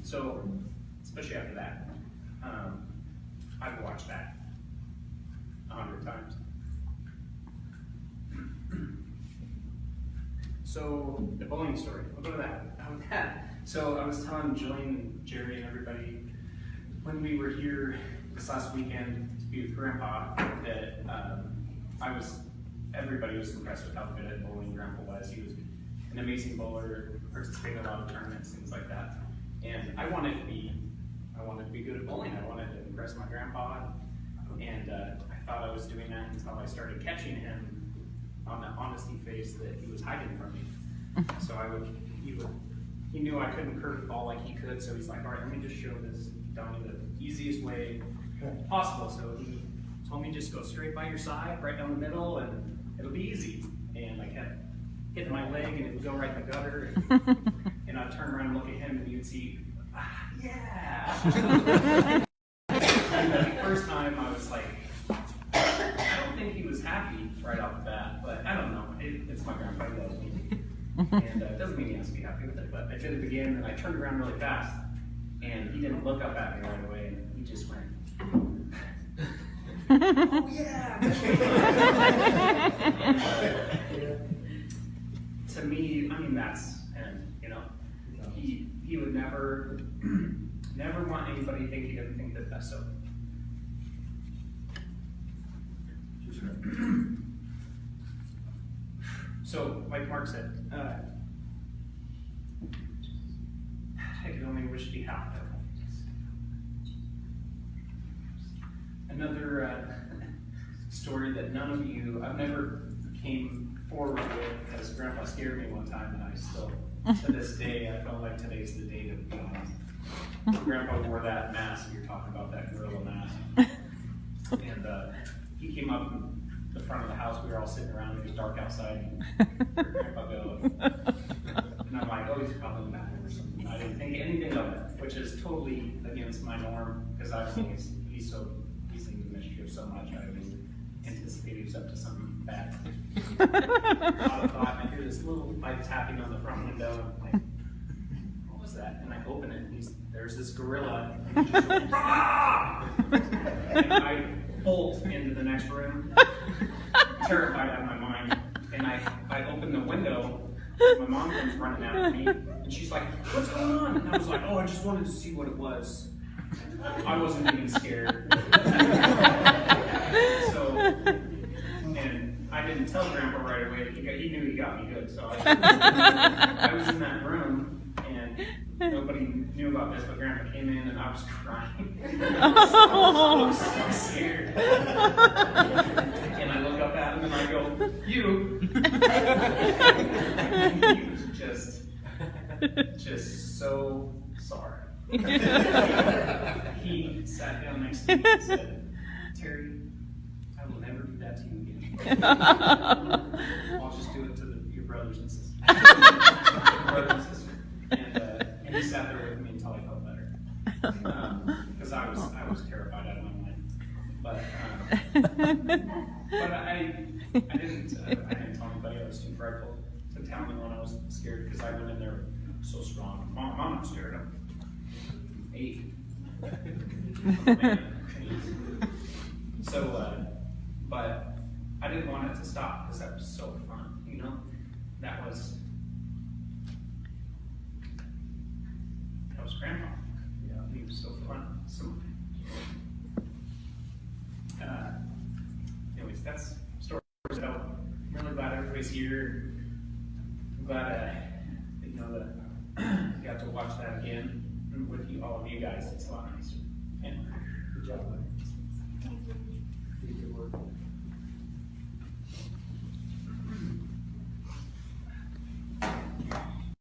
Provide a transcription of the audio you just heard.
So, especially after that, I've watched that 100 times. So, the bowling story, we'll go to that. So, I was telling Jillian and Jerry and everybody when we were here this last weekend to be with Grandpa that everybody was impressed with how good at bowling Grandpa was. He was an amazing bowler, participated in a lot of tournaments, things like that. And I wanted to be good at bowling. I wanted to impress my grandpa, and I thought I was doing that until I started catching him on the honesty face that he was hiding from me. So he knew I couldn't curve the ball like he could, so he's like, all right, let me just show this Donnie the easiest way possible. So he told me just go straight by your side, right down the middle, and it'll be easy. And I kept hitting my leg, and it would go right in the gutter. And I'd turn around and look at him, and you'd see, yeah. And the first time I was like, I don't think he was happy right off the bat, but I don't know. It's my grandpa, he loves me. And it doesn't mean he has to be happy with it, but I did it again, and I turned around really fast, and he didn't look up at me right away, and he just went, oh yeah! To me, I mean, that's him, you know? He would never want anybody to think he didn't think that that's so. So, like Mark said, I could only wish he had. Another story that none of you, I've never came forward with, because Grandpa scared me one time, and I still, to this day, I felt like today's the day to be honest. Grandpa wore that mask, you're talking about that gorilla mask. And he came up in the front of the house, we were all sitting around, it was dark outside, and Grandpa go, and I'm like, oh, he's probably in the bathroom or something. I didn't think anything of it, which is totally against my norm, because I think he's into mischief so much, I always anticipate he was up to something bad. I thought, and I hear this little like tapping on the front window, and I'm like, what was that? And I open it, and there's this gorilla, and he's just going, "Rah!" And I bolt into the next room, terrified out of my mind, and I open the window, my mom comes running after me, and she's like, what's going on? And I was like, oh, I just wanted to see what it was. I wasn't even scared. So, and I didn't tell Grandpa right away. He knew he got me good. So I was in that room, and nobody knew about this, but Grandpa came in, and I was crying. I was so scared. And I look up at him, and I go, you. And he was just so sorry. He sat down next to me and said, Terry, I will never do that to you again. I'll just do it to your brothers and sisters. And he sat there with me until I felt better. Because I was terrified out of my mind. But I didn't tell anybody. I was too frightful to tell anyone I was scared, because I went in there so strong. Mom was scared. I'm 8. So, but I didn't want it to stop, because that was so fun, you know? That was Grandpa. Yeah, he was so fun. So, anyways, that's story. So, I'm really glad everybody's here. I'm glad you know that you got to watch that again with all of you guys. It's a lot nicer. And good job. Thank you.